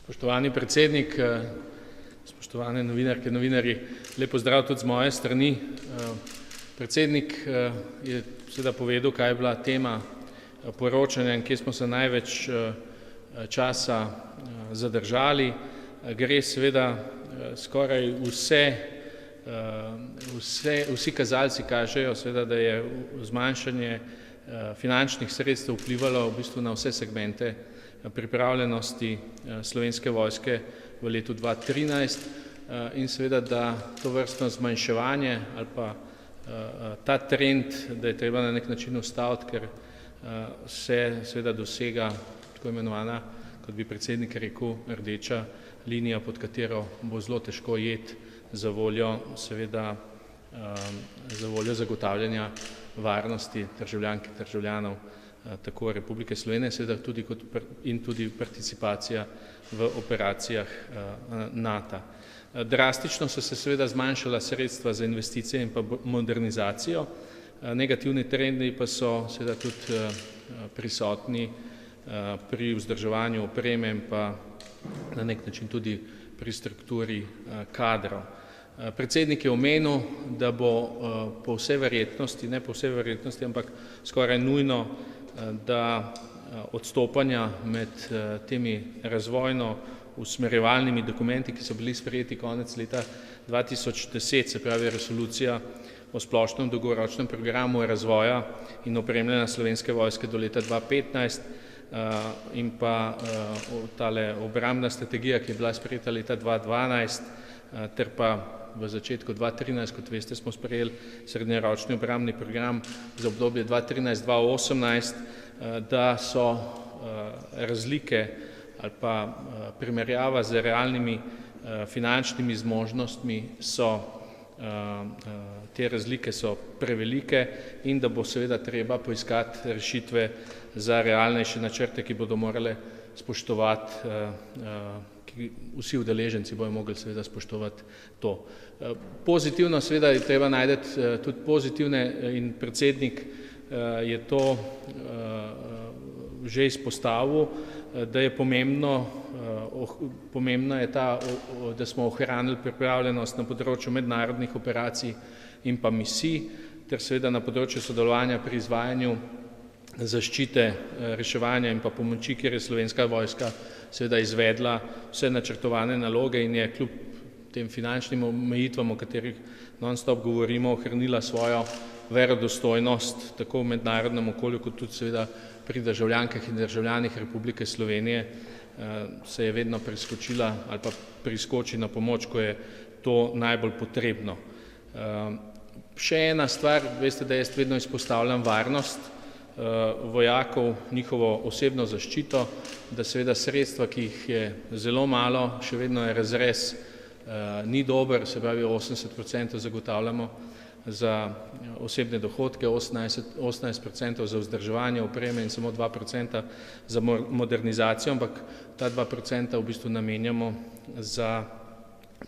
Spoštovani predsednik, spoštovane novinarke, novinarji, lep pozdrav tudi z moje strani. Predsednik je seveda povedal, kaj je bila tema poročanja in kje smo se največ časa zadržali. Gre seveda skoraj vsi kazalci kažejo seveda, da je zmanjšanje finančnih sredstev vplivalo v bistvu na vse segmente pripravljenosti Slovenske vojske v letu 2013 in seveda, da to vrstno zmanjševanje ali pa ta trend, da je treba na nek način ustaviti, ker se seveda dosega tako imenovana, kot bi predsednik rekel, rdeča linija, pod katero bo zelo težko iti za voljo seveda zagotavljanja varnosti državljank in državljanov tako Republike Slovenije, seveda tudi in tudi participacija v operacijah NATO. Drastično so se seveda zmanjšala sredstva za investicije in pa modernizacijo, negativni trendi pa so seveda tudi prisotni pri vzdrževanju opreme in pa na nek način tudi pri strukturi kadrov. Predsednik je omenil, da bo po vsej verjetnosti, ne po vsej verjetnosti, ampak skoraj nujno, da odstopanja med temi razvojno usmerjevalnimi dokumenti, ki so bili sprejeti konec leta 2010, se pravi resolucija o splošnem dolgoročnem programu razvoja in opremljanja Slovenske vojske do leta 2015 in pa tale obrambna strategija, ki je bila sprejeta leta 2012, ter pa v začetku 2013, kot veste, smo sprejeli srednjeročni obrambni program za obdobje 2013-2018, da so razlike ali pa primerjava z realnimi finančnimi zmožnostmi te razlike so prevelike in da bo seveda treba poiskati rešitve za realnejše načrte, ki bodo morale spoštovati, vsi udeleženci bojo mogli seveda spoštovati to. Pozitivno seveda je treba najti tudi pozitivne in predsednik je to že izpostavil, da je pomembno je ta, da smo ohranili pripravljenost na področju mednarodnih operacij in pa misij, ter seveda na področju sodelovanja pri izvajanju zaščite, reševanja in pa pomoči, kjer je Slovenska vojska seveda izvedla vse načrtovane naloge in je kljub tem finančnim omejitvam, o katerih non-stop govorimo, ohranila svojo verodostojnost tako v mednarodnem okolju, kot tudi seveda pri državljankah in državljanih Republike Slovenije se je vedno preskočila ali pa priskoči na pomoč, ko je to najbolj potrebno. Še ena stvar, veste, da jaz vedno izpostavljam varnost vojakov, njihovo osebno zaščito, da seveda sredstva, ki jih je zelo malo, še vedno je razrez ni dober, se pravi 80% zagotavljamo za osebne dohodke, 18% za vzdrževanje opreme in samo 2% za modernizacijo, ampak ta 2% v bistvu namenjamo za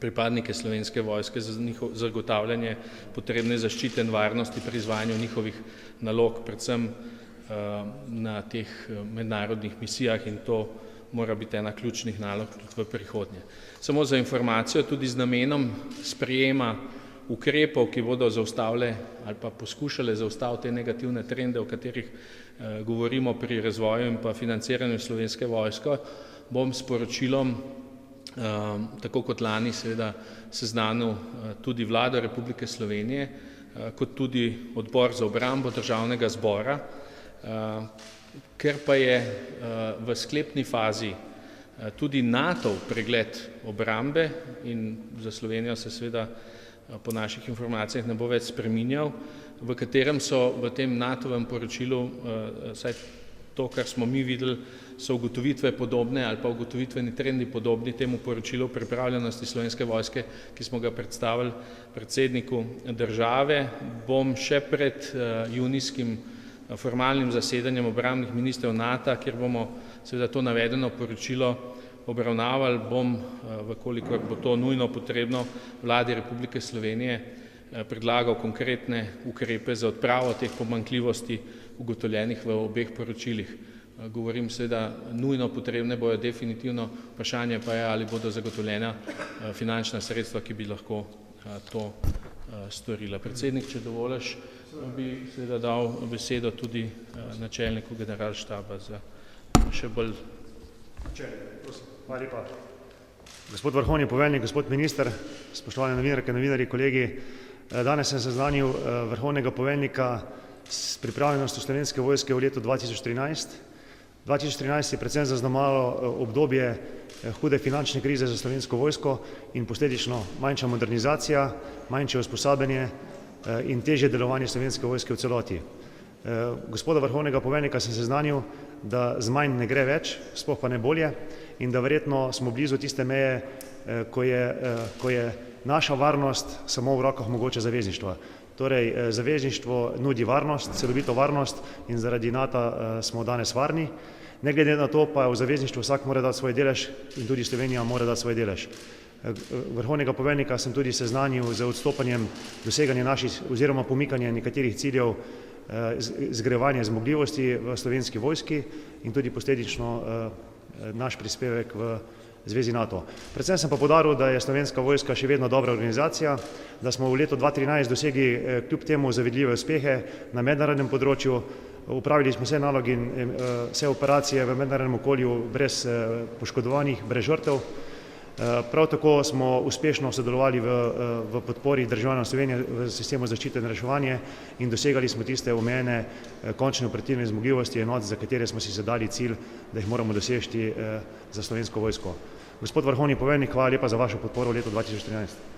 pripadnike Slovenske vojske, za zagotavljanje potrebne zaščite in varnosti pri izvajanju njihovih nalog, predvsem na teh mednarodnih misijah in to mora biti ena ključnih nalog tudi v prihodnje. Samo za informacijo, tudi z namenom sprejema ukrepov, ki bodo zaustavile ali pa poskušale zaustaviti te negativne trende, o katerih govorimo pri razvoju in pa financiranju Slovenske vojske, bom s poročilom, tako kot lani seveda seznanil tudi Vlado Republike Slovenije, kot tudi Odbor za obrambo Državnega zbora, ker pa je v sklepni fazi tudi NATO pregled obrambe in za Slovenijo se seveda po naših informacijah ne bo več spreminjal, v katerem so v tem NATO-vem poročilu, saj to, kar smo mi videli, so ugotovitve podobne ali pa ugotovitveni trendi podobni temu poročilu o pripravljenosti Slovenske vojske, ki smo ga predstavili predsedniku države. Bom še pred junijskim formalnim zasedanjem obrambnih ministrov NATO, kjer bomo seveda to navedeno poročilo obravnavali, bom, vkolikor bo to nujno potrebno, Vladi Republike Slovenije predlagal konkretne ukrepe za odpravo teh pomanjkljivosti ugotovljenih v obeh poročilih. govorim seveda, nujno potrebne bojo definitivno, vprašanje pa je, ali bodo zagotovljena finančna sredstva, ki bi lahko to storila. Predsednik, če dovoliš, bi seveda dal besedo tudi načelniku generalštaba za še bolj. Hvala lepa. Gospod vrhovni poveljnik, gospod minister, spoštovane novinarke, novinarji, kolegi. Danes sem seznanil vrhovnega poveljnika s pripravljenostjo Slovenske vojske v letu 2013. 2013 je predvsem zaznamovalo obdobje hude finančne krize za Slovensko vojsko in posledično manjša modernizacija, manjše usposabljanje in težje delovanje Slovenske vojske v celoti. Gospoda vrhovnega poveljnika sem seznanil, da z manj ne gre več, sploh pa ne bolje, in da verjetno smo blizu tiste meje, ko je naša varnost samo v rokah mogoče zavezništva. Torej, zavezništvo nudi varnost, celovito varnost in zaradi NATO smo danes varni. Ne glede na to pa v zavezništvu vsak mora dati svoj delež in tudi Slovenija mora dati svoj delež. Vrhovnega poveljnika sem tudi seznanil z odstopanjem doseganja naših oziroma pomikanja nekaterih ciljev zgrajevanja zmogljivosti v Slovenski vojski in tudi posledično naš prispevek v Zvezi NATO. Predvsem sem pa poudaril, da je Slovenska vojska še vedno dobra organizacija, da smo v letu 2013 dosegli kljub temu zavidljive uspehe na mednarodnem področju, upravili smo vse naloge in vse operacije v mednarodnem okolju brez poškodovanih, brez žrtev. Prav tako smo uspešno sodelovali v podpori državljanov Slovenije v sistemu zaščite in reševanja in dosegali smo tiste omejene končne operativne zmogljivosti enot, za katere smo si zadali cilj, da jih moramo doseči za Slovensko vojsko. Gospod vrhovni poveljnik, hvala lepa za vašo podporo v letu 2013.